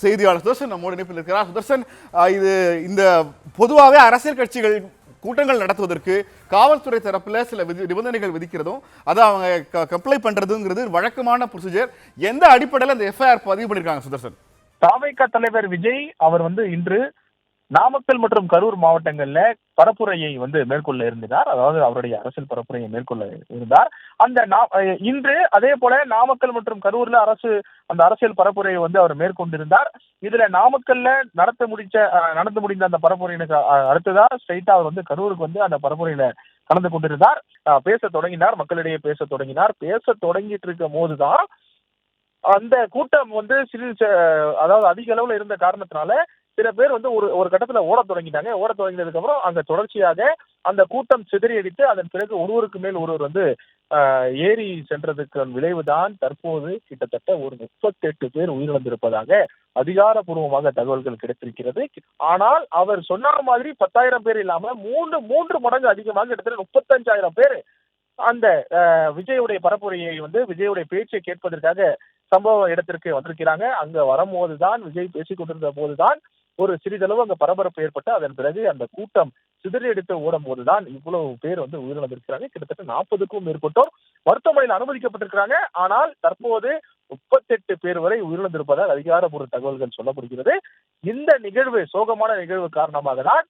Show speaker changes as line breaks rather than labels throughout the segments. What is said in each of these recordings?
செய்தியாளர் சுதர்சன் நம்மோடு இணைப்பில் இருக்கிறார். சுதர்சன், இது இந்த பொதுவாகவே அரசியல் கட்சிகள் கூட்டங்கள் நடத்துவதற்கு காவல்துறை தரப்புல சில நிபந்தனைகள் விதிக்கிறதும் அதை அவங்க கம்ப்ளை பண்றதுங்கிறது வழக்கமான ப்ரொசீஜர். எந்த அடிப்படையில் அந்த எஃப்ஐஆர் பதிவு பண்ணிருக்காங்க சுதர்சன்?
தவிக தலைவர் விஜய் அவர் இன்று நாமக்கல் மற்றும் கரூர் மாவட்டங்கள்ல பரப்புரையை மேற்கொள்ள இருந்தார். அதாவது அவருடைய அரசியல் பரப்புரையை மேற்கொள்ள இருந்தார். இன்று அதே போல நாமக்கல் மற்றும் கரூர்ல அந்த அரசியல் பரப்புரையை அவர் மேற்கொண்டிருந்தார். இதுல நாமக்கல்ல நடந்து முடிந்த அந்த பரப்புரையினுக்கு அடுத்ததான் ஸ்ட்ரைட்டா அவர் கரூருக்கு அந்த பரப்புரையில கலந்து கொண்டிருந்தார். பேச தொடங்கினார், மக்களிடையே பேச தொடங்கினார். பேச தொடங்கிட்டு இருக்கும் போதுதான் அந்த கூட்டம் அதாவது அதிக அளவுல இருந்த காரணத்தினால சில பேர் ஒரு கட்டத்துல ஓட தொடங்கிட்டாங்க. ஓட தொடங்கினதுக்கு அப்புறம் அங்க தொடர்ச்சியாக அந்த கூட்டம் சிதறியடித்து அதன் பிறகு ஒருவருக்கு மேல் ஒருவர் ஏறி சென்றதுக்கு விளைவுதான் தற்போது கிட்டத்தட்ட ஒரு 38 பேர் உயிரிழந்திருப்பதாக அதிகாரப்பூர்வமாக தகவல்கள் கிடைத்திருக்கிறது. ஆனால் அவர் சொன்ன மாதிரி 10,000 பேர் இல்லாம மூன்று மடங்கு அதிகமாக கிட்டத்தட்ட 35,000 பேர் அந்த விஜயுடைய பரப்புரையை விஜயுடைய பேச்சை கேட்பதற்காக சம்பவ இடத்திற்கு வந்திருக்கிறாங்க. அங்க வரும்போதுதான் விஜய் பேசிக் கொண்டிருந்த போதுதான் ஒரு சிறிதளவு அங்க பரபரப்பு ஏற்பட்டு அதன் பிறகு அந்த கூட்டம் சிதறடித்து ஓடும் போதுதான் இவ்வளவு பேர் உயிரிழந்திருக்கிறாங்க. கிட்டத்தட்ட 40க்கும் மேற்பட்டோர் மருத்துவமனையில் அனுமதிக்கப்பட்டிருக்கிறாங்க. ஆனால் தற்போது 38 பேர் வரை உயிரிழந்திருப்பதாக அதிகாரப்பூர்வ தகவல்கள் சொல்லப்படுகிறது. இந்த நிகழ்வு, சோகமான நிகழ்வு காரணமாக தான்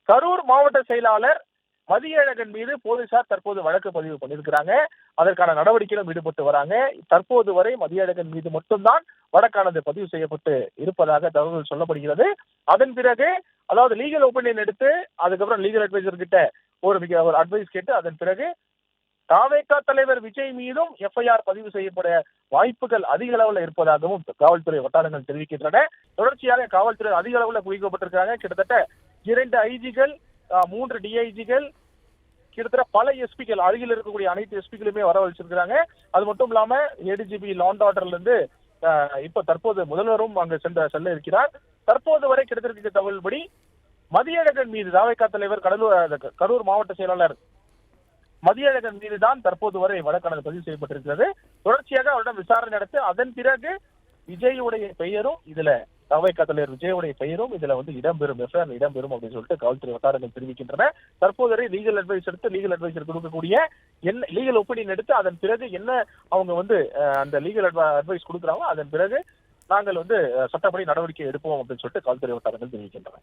கரூர் மாவட்ட செயலாளர் மதியழகன் மீது போலீசார் தற்போது வழக்கு பதிவு பண்ணியிருக்கிறாங்க. அதற்கான நடவடிக்கையிலும் ஈடுபட்டு வராங்க. தற்போது வரை மதியழகன் மீது மட்டும்தான் வழக்கானது பதிவு செய்யப்பட்டு இருப்பதாக தகவல் சொல்லப்படுகிறது. அதன் பிறகு அதாவது லீகல் ஒப்பீனியன் எடுத்து அதுக்கப்புறம் லீகல் அட்வைசர் கிட்ட ஒரு அட்வைஸ் கேட்டு அதன் பிறகு தவிக தலைவர் விஜய் மீதும் எஃப்ஐஆர் பதிவு செய்யப்பட வாய்ப்புகள் அதிக அளவுல இருப்பதாகவும் காவல்துறை வட்டாரங்கள் தெரிவிக்கின்றன. தொடர்ச்சியாக காவல்துறை அதிக அளவுல குவிக்கப்பட்டிருக்காங்க. கிட்டத்தட்ட 2 ஐஜிகள், 3 டிஐஜிகள், கிட்டத்தட்ட பல எஸ்பிகள், அருகில் இருக்கக்கூடிய அனைத்து எஸ்பிகளுமே வரவழைச்சிருக்கிறாங்க. அது மட்டும் இல்லாம ஏடிஜிபி லாண்ட் ஆர்டர்ல இருந்து இப்ப தற்போது முதல்வரும் அங்கு செல்ல இருக்கிறார். தற்போது வரை கிடைத்திருக்கிற தகவல்படி மதியழகன் மீது தவிக தலைவர் கரூர் மாவட்ட செயலாளர் மதியழகன் மீது தான் தற்போது வரை வழக்கானது பதிவு செய்யப்பட்டிருக்கிறது. தொடர்ச்சியாக அவரிடம் விசாரணை நடத்தி அதன் பிறகு விஜயுடைய பெயரும் இதுல தவிக தலைவர் விஜயுடைய பெயரும் இதுல இடம்பெறும் அப்படின்னு சொல்லிட்டு காவல்துறை வட்டாரங்கள் தெரிவிக்கின்றன. தற்போது வரை லீகல் அட்வைசர் கொடுக்கக்கூடிய லீகல் ஒப்பீனியன் எடுத்து அதன் பிறகு என்ன அவங்க அந்த லீகல் அட்வைஸ் கொடுக்குறாங்களோ அதன் பிறகு நாங்கள் சட்டப்படி நடவடிக்கை எடுப்போம் அப்படின்னு சொல்லிட்டு காவல்துறை வட்டாரங்கள் தெரிவிக்கின்றன.